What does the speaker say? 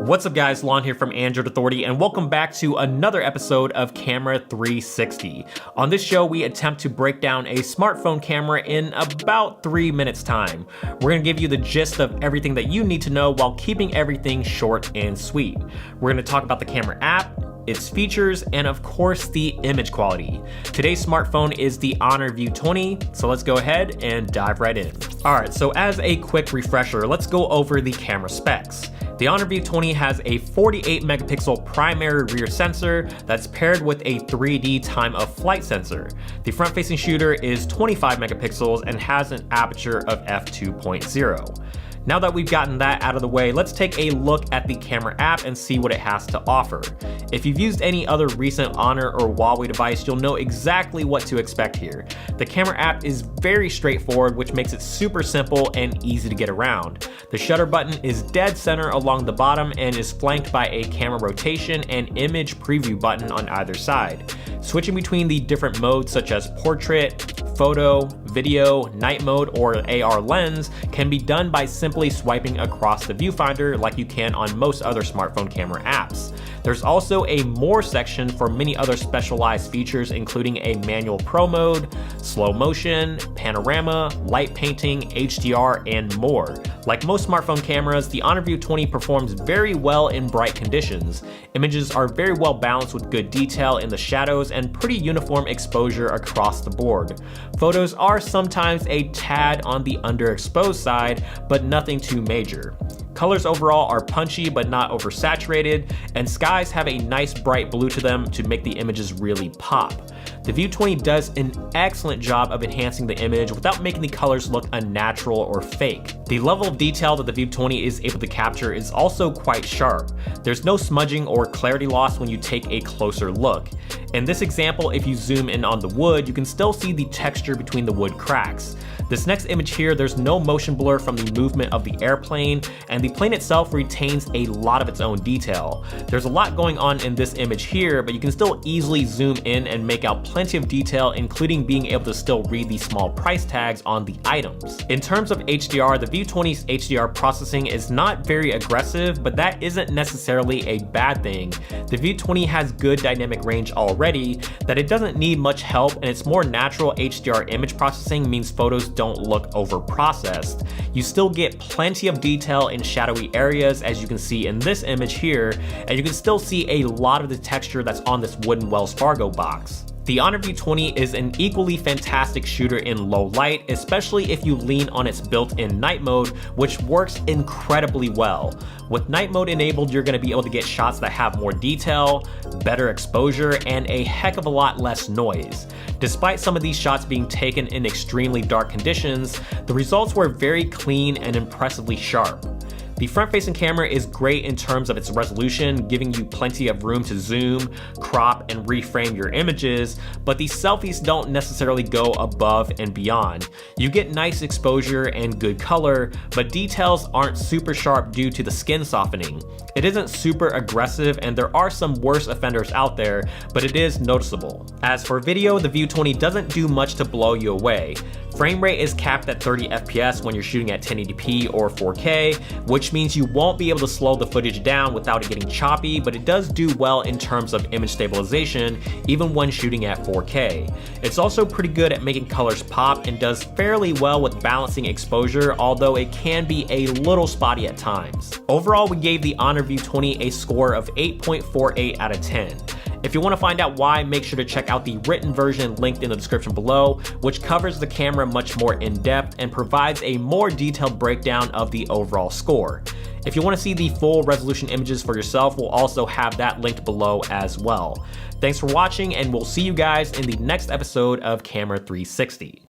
What's up guys, Lon here from Android Authority, and welcome back to another episode of Camera 360. On this show, we attempt to break down a smartphone camera in about 3 minutes time. We're gonna give you the gist of everything that you need to know while keeping everything short and sweet. We're gonna talk about the camera app, its features, and of course the image quality. Today's smartphone is the Honor View 20, so let's go ahead and dive right in. Alright, so as a quick refresher, let's go over the camera specs. The Honor View 20 has a 48 megapixel primary rear sensor that's paired with a 3D time of flight sensor. The front facing shooter is 25 megapixels and has an aperture of f2.0. Now that we've gotten that out of the way, let's take a look at the camera app and see what it has to offer. If you've used any other recent Honor or Huawei device, you'll know exactly what to expect here. The camera app is very straightforward, which makes it super simple and easy to get around. The shutter button is dead center along the bottom and is flanked by a camera rotation and image preview button on either side. Switching between the different modes such as portrait, photo, video, night mode, or AR lens can be done by simply swiping across the viewfinder like you can on most other smartphone camera apps. There's also a More section for many other specialized features, including a manual pro mode, slow motion, panorama, light painting, HDR, and more. Like most smartphone cameras, the Honor View 20 performs very well in bright conditions. Images are very well balanced with good detail in the shadows and pretty uniform exposure across the board. Photos are sometimes a tad on the underexposed side, but nothing too major. Colors overall are punchy but not oversaturated, and skies have a nice bright blue to them to make the images really pop. The View 20 does an excellent job of enhancing the image without making the colors look unnatural or fake. The level of detail that the View 20 is able to capture is also quite sharp. There's no smudging or clarity loss when you take a closer look. In this example, if you zoom in on the wood, you can still see the texture between the wood cracks. This next image here, there's no motion blur from the movement of the airplane, and the plane itself retains a lot of its own detail. There's a lot going on in this image here, but you can still easily zoom in and make out plenty of detail, including being able to still read the small price tags on the items. In terms of HDR, the View 20's HDR processing is not very aggressive, but that isn't necessarily a bad thing. The View 20 has good dynamic range already, that it doesn't need much help, and its more natural HDR image processing means photos don't look over processed. You still get plenty of detail in shadowy areas, as you can see in this image here, and you can still see a lot of the texture that's on this wooden Wells Fargo box. The Honor View 20 is an equally fantastic shooter in low light, especially if you lean on its built-in night mode, which works incredibly well. With night mode enabled, you're going to be able to get shots that have more detail, better exposure, and a heck of a lot less noise. Despite some of these shots being taken in extremely dark conditions, the results were very clean and impressively sharp. The front-facing camera is great in terms of its resolution, giving you plenty of room to zoom, crop, and reframe your images, but the selfies don't necessarily go above and beyond. You get nice exposure and good color, but details aren't super sharp due to the skin softening. It isn't super aggressive, and there are some worse offenders out there, but it is noticeable. As for video, the View 20 doesn't do much to blow you away. Frame rate is capped at 30 FPS when you're shooting at 1080p or 4K, which means you won't be able to slow the footage down without it getting choppy, but it does do well in terms of image stabilization, even when shooting at 4K. It's also pretty good at making colors pop and does fairly well with balancing exposure, although it can be a little spotty at times. Overall, we gave the Honor View 20 a score of 8.48 out of 10. If you want to find out why, make sure to check out the written version linked in the description below, which covers the camera much more in depth and provides a more detailed breakdown of the overall score. If you want to see the full resolution images for yourself, we'll also have that linked below as well. Thanks for watching, and we'll see you guys in the next episode of Camera 360.